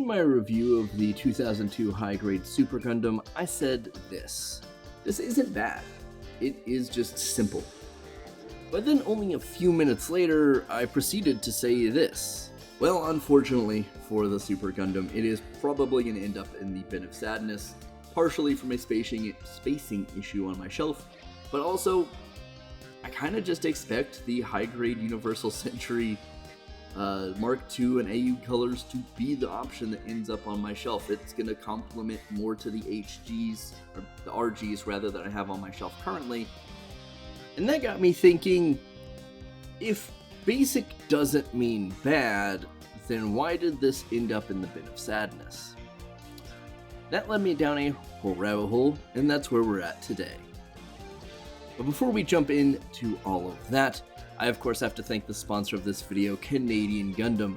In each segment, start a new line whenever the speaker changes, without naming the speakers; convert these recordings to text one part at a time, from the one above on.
In my review of the 2002 high-grade Super Gundam, I said this isn't bad, it is just simple. But then only a few minutes later, I proceeded to say this. Well, unfortunately for the Super Gundam, it is probably going to end up in the bin of sadness, partially from a spacing issue on my shelf, but also, I kind of just expect the high-grade Universal Century Mark II and AU colors to be the option that ends up on my shelf. It's going to complement more to the HGs, or the RGs rather, that I have on my shelf currently. And that got me thinking, if basic doesn't mean bad, then why did this end up in the bin of sadness? That led me down a whole rabbit hole, and that's where we're at today. But before we jump into all of that, I of course have to thank the sponsor of this video, Canadian Gundam.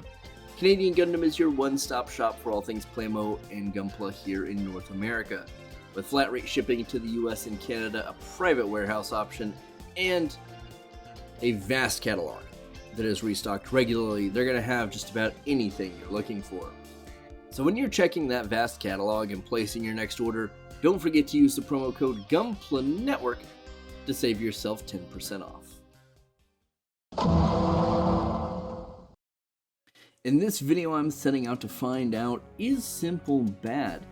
Canadian Gundam is your one-stop shop for all things plamo and Gunpla here in North America. With flat rate shipping to the US and Canada, a private warehouse option, and a vast catalog that is restocked regularly, they're going to have just about anything you're looking for. So when you're checking that vast catalog and placing your next order, don't forget to use the promo code GUNPLANETWORK to save yourself 10% off. In this video, I'm setting out to find out, is simple bad?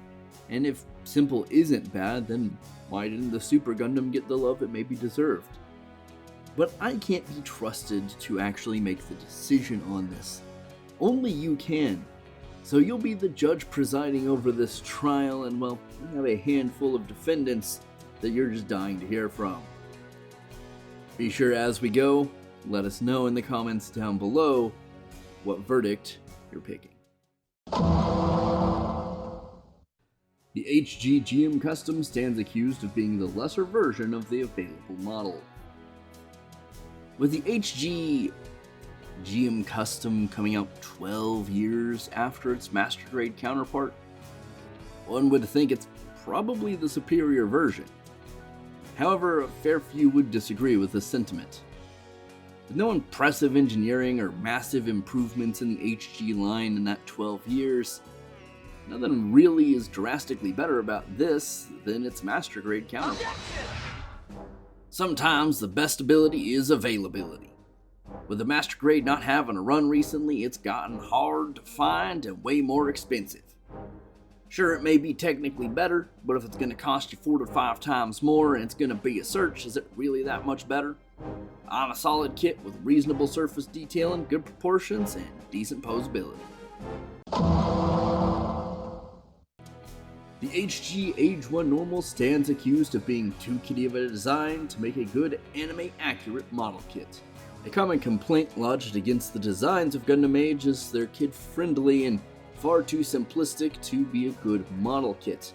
And if simple isn't bad, then why didn't the Super Gundam get the love it maybe deserved? But I can't be trusted to actually make the decision on this. Only you can. So you'll be the judge presiding over this trial, and well, you have a handful of defendants that you're just dying to hear from. Be sure as we go, let us know in the comments down below what verdict you're picking. The HG GM Custom stands accused of being the lesser version of the available model. With the HG GM Custom coming out 12 years after its master grade counterpart, one would think it's probably the superior version. However, a fair few would disagree with this sentiment. With no impressive engineering or massive improvements in the HG line in that 12 years, nothing really is drastically better about this than its master grade counterpart. Sometimes the best ability is availability. With the master grade not having a run recently, it's gotten hard to find and way more expensive. Sure, it may be technically better, but if it's going to cost you 4 to 5 times more and it's going to be a search, is it really that much better? On a solid kit with reasonable surface detailing, good proportions, and decent posability. The HG Age 1 Normal stands accused of being too kiddie of a design to make a good anime-accurate model kit. A common complaint lodged against the designs of Gundam Age is they're kid-friendly and far too simplistic to be a good model kit.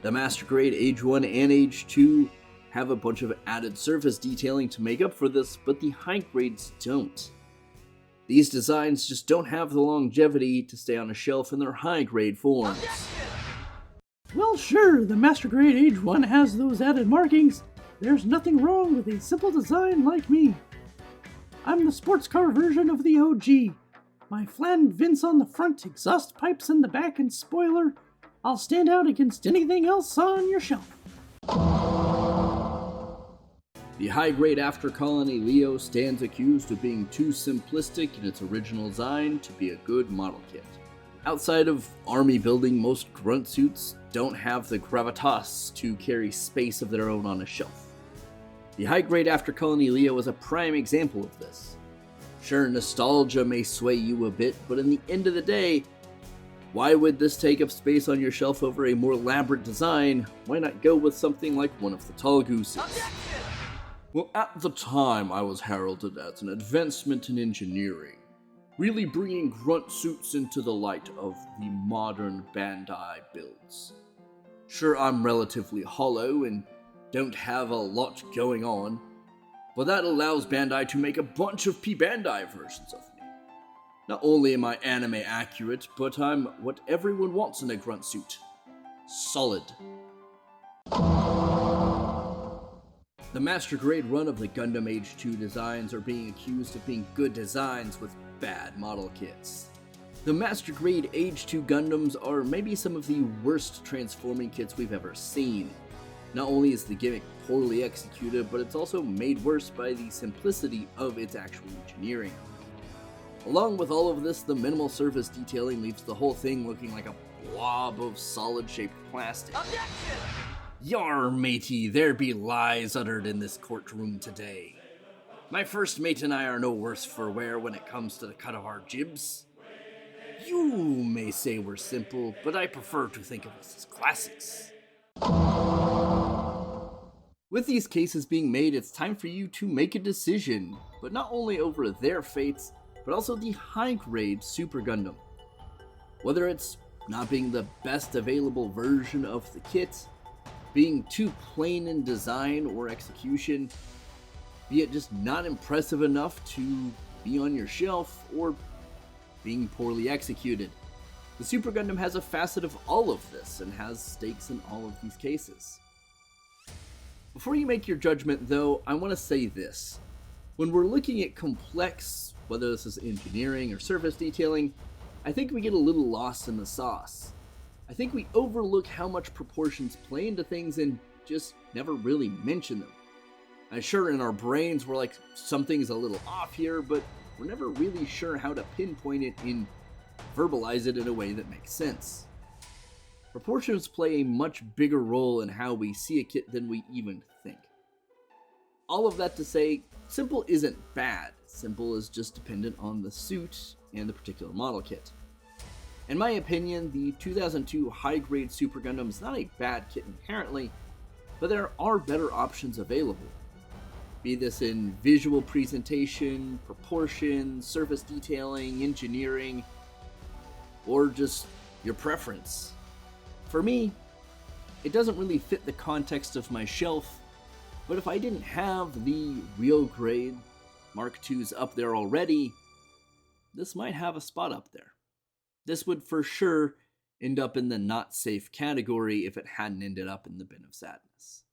The Master Grade Age 1 and Age 2 have a bunch of added surface detailing to make up for this, but the high grades don't. These designs just don't have the longevity to stay on a shelf in their high grade forms.
Well, sure, the Master Grade Age 1 has those added markings. There's nothing wrong with a simple design like me. I'm the sports car version of the OG. My flattened vents on the front, exhaust pipes in the back, and spoiler, I'll stand out against anything else on your shelf.
The high-grade After Colony Leo stands accused of being too simplistic in its original design to be a good model kit. Outside of army building, most grunt suits don't have the gravitas to carry space of their own on a shelf. The high-grade After Colony Leo is a prime example of this. Sure, nostalgia may sway you a bit, but in the end of the day, why would this take up space on your shelf over a more elaborate design? Why not go with something like one of the Tall Gooses? Well, at the time, I was heralded as an advancement in engineering, really bringing grunt suits into the light of the modern Bandai builds. Sure, I'm relatively hollow and don't have a lot going on, but that allows Bandai to make a bunch of P-Bandai versions of me. Not only am I anime accurate, but I'm what everyone wants in a grunt suit. Solid. The Master Grade run of the Gundam Age 2 designs are being accused of being good designs with bad model kits. The Master Grade Age 2 Gundams are maybe some of the worst transforming kits we've ever seen. Not only is the gimmick poorly executed, but it's also made worse by the simplicity of its actual engineering. Along with all of this, the minimal surface detailing leaves the whole thing looking like a blob of solid-shaped plastic.
Objection!
Yar, matey, there be lies uttered in this courtroom today. My first mate and I are no worse for wear when it comes to the cut of our jibs. You may say we're simple, but I prefer to think of us as classics. With these cases being made, it's time for you to make a decision, but not only over their fates, but also the high-grade Super Gundam. Whether it's not being the best available version of the kit, being too plain in design or execution, be it just not impressive enough to be on your shelf, or being poorly executed. The Super Gundam has a facet of all of this and has stakes in all of these cases. Before you make your judgment though, I want to say this. When we're looking at complex, whether this is engineering or surface detailing, I think we get a little lost in the sauce. I think we overlook how much proportions play into things and just never really mention them. And sure, in our brains we're like, something's a little off here, but we're never really sure how to pinpoint it and verbalize it in a way that makes sense. Proportions play a much bigger role in how we see a kit than we even think. All of that to say, simple isn't bad. Simple is just dependent on the suit and the particular model kit. In my opinion, the 2002 high-grade Super Gundam is not a bad kit inherently, but there are better options available. Be this in visual presentation, proportion, surface detailing, engineering, or just your preference. For me, it doesn't really fit the context of my shelf, but if I didn't have the real grade Mark IIs up there already, this might have a spot up there. This would for sure end up in the not safe category if it hadn't ended up in the bin of sadness.